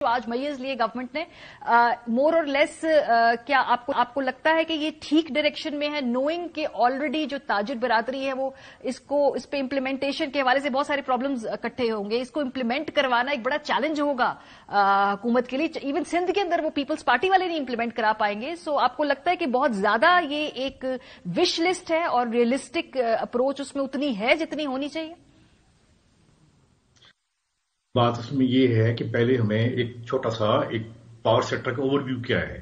جو آج میئرز لیے گورنمنٹ نے مور اور لیس کیا آپ کو لگتا ہے کہ یہ ٹھیک ڈائریکشن میں ہے نوئنگ کہ آلریڈی جو تاجر برادری ہے وہ اس پہ امپلیمنٹیشن کے حوالے سے بہت سارے پرابلمز اکٹھے ہوں گے، اس کو امپلیمنٹ کروانا ایک بڑا چیلنج ہوگا حکومت کے لیے، ایون سندھ کے اندر وہ پیپلز پارٹی والے نہیں امپلیمنٹ کرا پائیں گے. سو آپ کو لگتا ہے کہ بہت زیادہ یہ ایک وش لسٹ ہے اور ریئلسٹک اپروچ اس میں اتنی ہے جتنی ہونی چاہیے؟ بات اس میں یہ ہے کہ پہلے ہمیں ایک چھوٹا سا ایک پاور سیکٹر کا اوور ویو کیا ہے.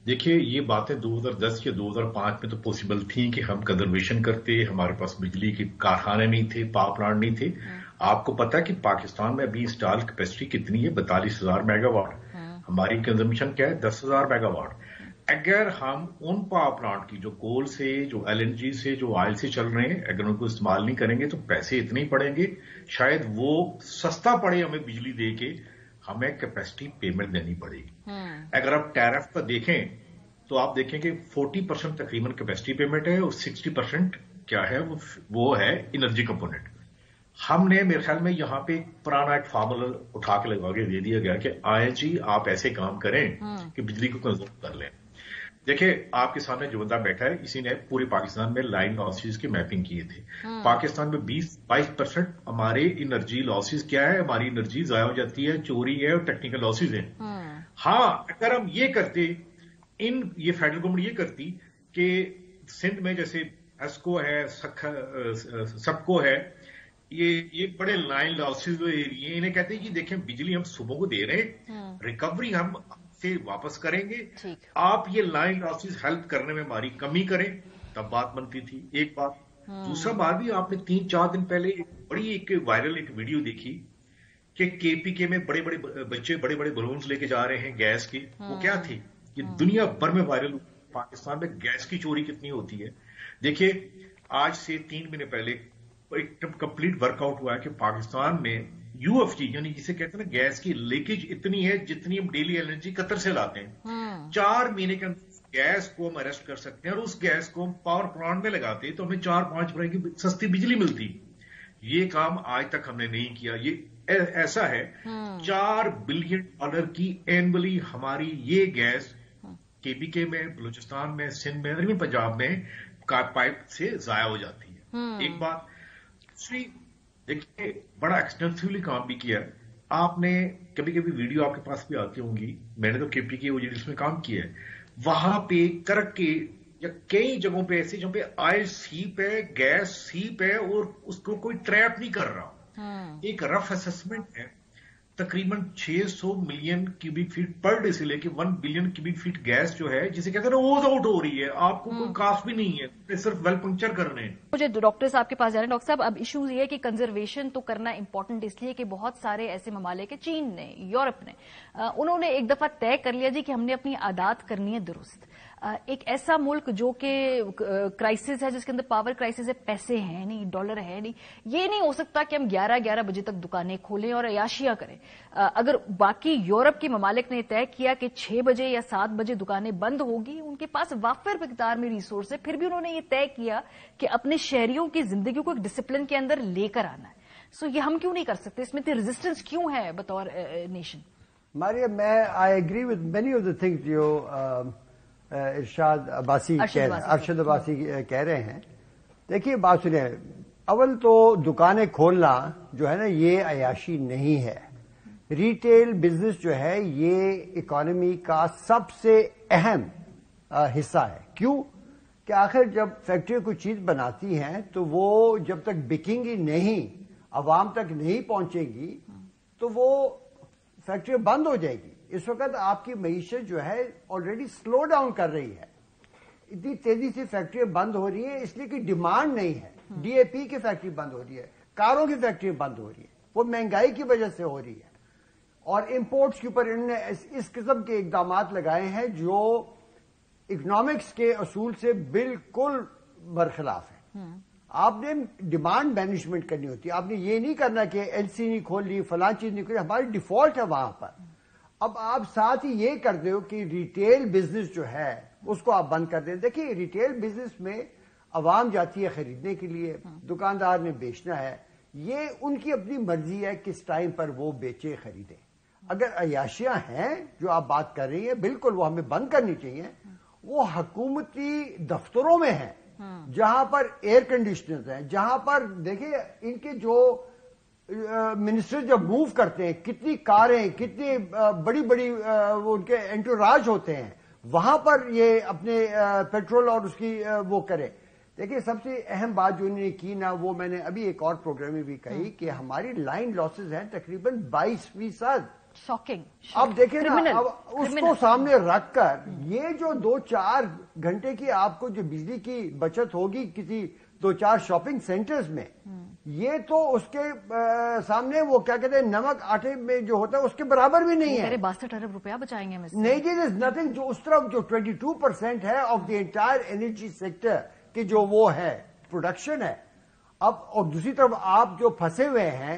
دیکھیے یہ باتیں 2010 یا 2005 میں تو پاسبل تھیں کہ ہم کنزرویشن کرتے، ہمارے پاس بجلی کے کارخانے نہیں تھے، پاور پلانٹ نہیں تھے. آپ کو پتا کہ پاکستان میں ابھی انسٹال کیپیسٹی کتنی ہے؟ 42,000 میگا واٹ. ہماری کنزمپشن کیا ہے؟ 10,000 میگا واٹ. اگر ہم ان پاور پلانٹ کی جو کول سے، جو ایل این جی سے، جو آئل سے چل رہے ہیں، اگر ان کو استعمال نہیں کریں گے تو پیسے اتنے ہی پڑیں گے، شاید وہ سستا پڑے ہمیں بجلی دے کے، ہمیں کیپیسٹی پیمنٹ دینی پڑے گی. اگر آپ ٹیرف کا دیکھیں تو آپ دیکھیں کہ 40% تقریباً کیپیسٹی پیمنٹ ہے اور 60% کیا ہے وہ ہے انرجی کمپوننٹ. ہم نے میرے خیال میں یہاں پہ ایک پرانا ایک فارمولا اٹھا کے لگا کے دے دیا گیا کہ آئے جی آپ ایسے کام کریں کہ بجلی کو کنزرو کر لیں. دیکھیں آپ کے سامنے جو بندہ بیٹھا ہے اسی نے پورے پاکستان میں لائن لاسز کی میپنگ کیے تھے. پاکستان میں 22% ہمارے انرجی لاسز کیا ہے؟ ہماری انرجی ضائع ہو جاتی ہے، چوری ہے اور ٹیکنیکل لاسز ہیں. ہاں اگر ہم یہ کرتے، یہ فیڈرل گورنمنٹ یہ کرتی کہ سندھ میں جیسے ایسکو ہے، سبکو ہے، یہ بڑے لائن لاسز ایریے، انہیں کہتے ہیں کہ دیکھیں بجلی ہم صبح کو دے رہے ہیں، ریکوری ہم سے واپس کریں گے، آپ یہ لائن لاسز ہیلپ کرنے میں ہماری کمی کریں، تب بات بنتی تھی. ایک بات. دوسرا بات بھی آپ نے 3-4 دن پہلے بڑی ایک وائرل ایک ویڈیو دیکھی کہ کے پی کے میں بڑے بڑے بچے بڑے بڑے بلونز لے کے جا رہے ہیں گیس کے. وہ کیا تھی؟ یہ دنیا بھر میں وائرل. پاکستان میں گیس کی چوری کتنی ہوتی ہے. دیکھیے آج سے 3 مہینے پہلے ایک کمپلیٹ ورک آؤٹ ہوا ہے کہ پاکستان میں یو ایف جی یعنی جسے کہتے ہیں نا گیس کی لیکیج اتنی ہے جتنی ہم ڈیلی انرجی قطر سے لاتے ہیں. 4 مہینے کے اندر گیس کو ہم اریسٹ کر سکتے ہیں اور اس گیس کو ہم پاور پلانٹ میں لگاتے تو ہمیں 4-5 روپے کی سستی بجلی ملتی. یہ کام آج تک ہم نے نہیں کیا. یہ ایسا ہے $4 بلین کی اینولی ہماری یہ گیس کے پی کے میں، بلوچستان میں، سندھ میں، پنجاب میں پائپ سے ضائع ہو جاتی ہے. ایک بات. دوسری دیکھیے بڑا ایکسٹینسولی کام بھی کیا. آپ نے کبھی کبھی ویڈیو آپ کے پاس بھی آتی ہوں گی، میں نے تو کے پی کے اوجیڈیس میں کام کیا ہے، وہاں پہ کرک کے یا کئی جگہوں پہ ایسے جہاں پہ آئل سیپ ہے، گیس سیپ ہے اور اس کو کوئی ٹریپ نہیں کر رہا. ایک رف اسسمنٹ ہے تقریباً 600 million cubic feet per day سے لے کے 1 بلین کیوبک فیٹ گیس جو ہے جسے کہتے ہیں نا اوز آؤٹ ہو رہی ہے. آپ کو کوئی کاسٹ بھی نہیں ہے، صرف ویل پنکچر کرنے ہیں. مجھے ڈاکٹر صاحب کے پاس جانا ہے. ڈاکٹر صاحب اب ایشو یہ ہے کہ کنزرویشن تو کرنا امپورٹنٹ اس لیے کہ بہت سارے ایسے ممالک ہیں، چین نے، یورپ نے، انہوں نے ایک دفعہ طے کر لیا جی کہ ہم نے اپنی عادات کرنی ہے درست. ایک ایسا ملک جو کہ کرائسس ہے، جس کے اندر پاور کرائسس ہے، پیسے ہیں نہیں، ڈالر ہے نہیں، یہ نہیں ہو سکتا کہ ہم 11 بجے تک دکانیں کھولیں اور عیاشیاں کریں. اگر باقی یورپ کے ممالک نے طے کیا کہ 6 بجے یا 7 بجے دکانیں بند ہوگی، ان کے پاس وافر مقدار میں ریسورس ہے، پھر بھی انہوں نے یہ طے کیا کہ اپنے شہریوں کی زندگی کو ایک ڈسپلن کے اندر لے کر آنا ہے. سو یہ ہم کیوں نہیں کر سکتے؟ اس میں اتنی ریزسٹنس کیوں ہے بطور nation? Maryam, I agree with many of the things جو ارشد عباسی کہہ رہے ہیں. دیکھیے بات سنیں، اول تو دکانیں کھولنا جو ہے نا یہ عیاشی نہیں ہے. ریٹیل بزنس جو ہے یہ اکانومی کا سب سے اہم حصہ ہے. کیوں کہ آخر جب فیکٹری کوئی چیز بناتی ہیں تو وہ جب تک بکیں گی نہیں، عوام تک نہیں پہنچے گی تو وہ فیکٹری بند ہو جائے گی. اس وقت آپ کی معیشت جو ہے آلریڈی سلو ڈاؤن کر رہی ہے. اتنی تیزی سے فیکٹریاں بند ہو رہی ہیں اس لیے کہ ڈیمانڈ نہیں ہے. ڈی اے پی کی فیکٹری بند ہو رہی ہے، کاروں کی فیکٹری بند ہو رہی ہے، وہ مہنگائی کی وجہ سے ہو رہی ہے. اور امپورٹس کے اوپر انہوں نے اس قسم کے اقدامات لگائے ہیں جو اکنامکس کے اصول سے بالکل برخلاف ہے. آپ نے ڈیمانڈ مینجمنٹ کرنی ہوتی ہے. آپ نے یہ نہیں کرنا کہ ایل سی نہیں کھول لی، فلاں چیز نہیں کھولی، ہماری ڈیفالٹ ہے وہاں پر. اب آپ ساتھ ہی یہ کر دو کہ ریٹیل بزنس جو ہے اس کو آپ بند کر دیں. دیکھیے ریٹیل بزنس میں عوام جاتی ہے خریدنے کے لیے، دکاندار نے بیچنا ہے، یہ ان کی اپنی مرضی ہے کس ٹائم پر وہ بیچے خریدے. اگر عیاشیاں ہیں جو آپ بات کر رہی ہیں بالکل وہ ہمیں بند کرنی چاہیے. وہ حکومتی دفتروں میں ہیں جہاں پر ایئر کنڈیشنرز ہیں, جہاں پر دیکھیں ان کے جو منسٹر جب موو کرتے ہیں کتنی کاریں, کتنی بڑی بڑی ان کے انٹوراج ہوتے ہیں, وہاں پر یہ اپنے پیٹرول اور اس کی وہ کرے. دیکھیں سب سے اہم بات جو انہوں نے کی نا, وہ میں نے ابھی ایک اور پروگرام میں بھی کہی کہ ہماری لائن لاسز ہیں تقریباً 22%. شاکنگ. اب دیکھیں نا, اب اس کو سامنے رکھ کر یہ جو 2-4 گھنٹے کی آپ کو جو بجلی کی بچت ہوگی کسی 2-4 شاپنگ سینٹرز میں, یہ تو اس کے سامنے وہ کیا کہتے ہیں نمک آٹے میں جو ہوتا ہے اس کے برابر بھی نہیں ہے. 62 ارب روپیہ بچائیں گے نہیں جی, دس نتھنگ. جو اس طرف جو 22% ہے of the entire energy sector کی جو وہ ہے پروڈکشن ہے. اب اور دوسری طرف آپ جو پھنسے ہوئے ہیں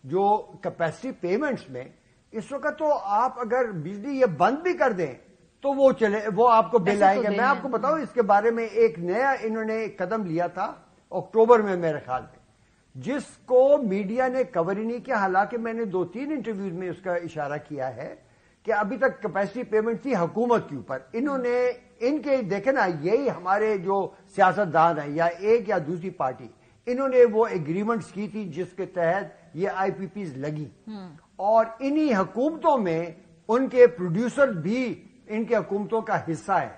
جو کیپیسٹی پیمنٹس میں, اس وقت تو آپ اگر بجلی یہ بند بھی کر دیں تو وہ چلے, وہ آپ کو بل آئے گا. میں آپ کو بتاؤں اس کے بارے میں ایک نیا انہوں نے قدم لیا تھا اکتوبر میں میرے خیال میں, جس کو میڈیا نے کور ہی نہیں کیا. حالانکہ میں نے 2-3 انٹرویوز میں اس کا اشارہ کیا ہے کہ ابھی تک کیپیسٹی پیمنٹ تھی حکومت کے اوپر. انہوں نے ان کے دیکھے نا, یہی ہمارے جو سیاستدان ہیں یا ایک یا دوسری پارٹی, انہوں نے وہ ایگریمنٹس کی تھی جس کے تحت یہ آئی پی پیز لگی, اور انہی حکومتوں میں ان کے پروڈیوسر بھی ان کی حکومتوں کا حصہ ہے.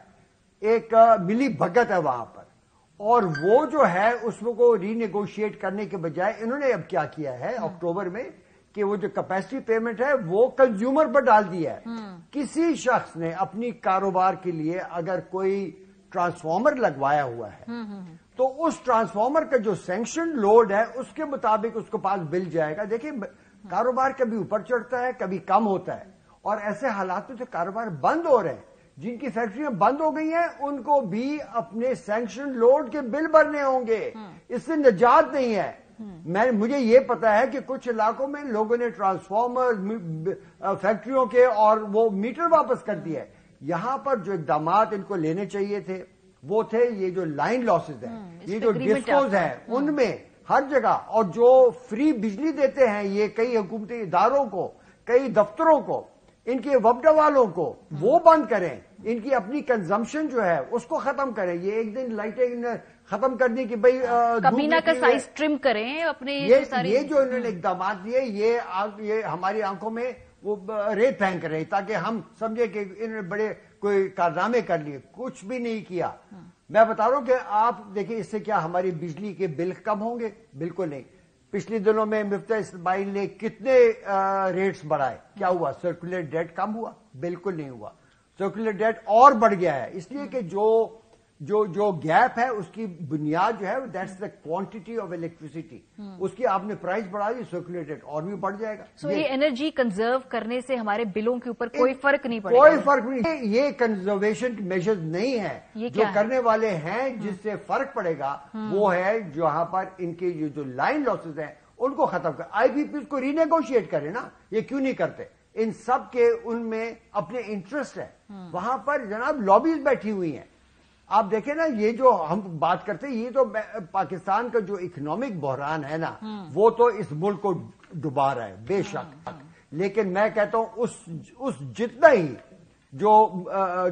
ایک ملی بھگت ہے وہاں پر, اور وہ جو ہے اس کو ری نیگوشیٹ کرنے کے بجائے انہوں نے اب کیا کیا ہے اکتوبر میں کہ وہ جو کیپیسٹی پیمنٹ ہے وہ کنزیومر پر ڈال دیا ہے. کسی شخص نے اپنی کاروبار کے لیے اگر کوئی ٹرانسفارمر لگوایا ہوا ہے تو اس ٹرانسفارمر کا جو سینکشن لوڈ ہے اس کے مطابق اس کو پاس بل جائے گا. دیکھیں کاروبار کبھی اوپر چڑھتا ہے کبھی کم ہوتا ہے, اور ایسے حالات میں تو کاروبار بند ہو رہے ہیں. جن کی فیکٹریاں بند ہو گئی ہیں ان کو بھی اپنے سینکشن لوڈ کے بل بھرنے ہوں گے. اس سے نجات نہیں ہے. مجھے یہ پتا ہے کہ کچھ علاقوں میں لوگوں نے ٹرانسفارمر فیکٹریوں کے اور وہ میٹر واپس کر دیا ہے. یہاں پر جو اقدامات ان کو لینے چاہیے تھے وہ تھے یہ جو لائن لاسز ہیں, یہ جو ڈسکوز ہیں ان میں ہر جگہ, اور جو فری بجلی دیتے ہیں یہ کئی حکومتی اداروں کو, کئی دفتروں کو, ان کے وفد والوں کو, وہ بند کریں. ان کی اپنی کنزمپشن جو ہے اس کو ختم کریں. یہ ایک دن لائٹیں ختم کرنے کی بھائی کابینہ کا سائز ٹرم کریں اپنے. یہ جو انہوں نے اقدامات لیے یہ ہماری آنکھوں میں وہ ریت پھینک رہے تاکہ ہم سمجھے کہ انہوں نے بڑے کوئی کارنامے کر لیے. کچھ بھی نہیں کیا. میں بتا رہا ہوں کہ آپ دیکھیں اس سے کیا ہماری بجلی کے بل کم ہوں گے؟ بالکل نہیں. پچھلے دنوں میں مفتاح اسماعیل نے کتنے ریٹس بڑھائے, کیا ہوا؟ سرکولر ڈیٹ کم ہوا؟ بالکل نہیں ہوا. سرکولر ڈیٹ اور بڑھ گیا ہے, اس لیے کہ جو گیپ ہے اس کی بنیاد جو ہے that's the quantity of electricity. اس کی آپ نے پرائز بڑھا دی, سرکولر ڈیٹ اور بھی بڑھ جائے گا. سو یہ انرجی کنزرو کرنے سے ہمارے بلوں کے اوپر کوئی فرق نہیں پڑے گا. کوئی فرق نہیں. یہ کنزرویشن میجرز نہیں ہے. جو کرنے والے ہیں جس سے فرق پڑے گا وہ ہے جہاں پر ان کے جو لائن لاسز ہیں ان کو ختم کر. آئی پی پیز کو ری نیگوشیٹ کرے نا, یہ کیوں نہیں کرتے؟ ان سب کے ان میں اپنے انٹرسٹ ہے. وہاں پر جناب لابیز بیٹھی ہوئی ہیں. آپ دیکھیں نا, یہ جو ہم بات کرتے ہیں یہ تو پاکستان کا جو اکنامک بحران ہے نا وہ تو اس ملک کو ڈبا رہا ہے بے شک. لیکن میں کہتا ہوں اس جتنا ہی جو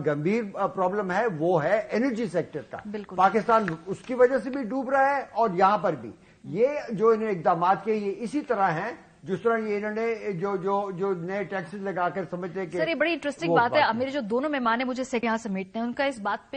گمبھیر پرابلم ہے وہ ہے انرجی سیکٹر کا. پاکستان اس کی وجہ سے بھی ڈوب رہا ہے, اور یہاں پر بھی یہ جو انہیں اقدامات کے یہ اسی طرح ہیں جس طرح یہ انہوں نے جو نئے ٹیکسز لگا کر سمجھتے کہ. سر یہ بڑی انٹرسٹنگ بات ہے. میرے جو دونوں مہمان ہیں مجھے یہاں سمیٹتے ہیں ان کا اس بات پہ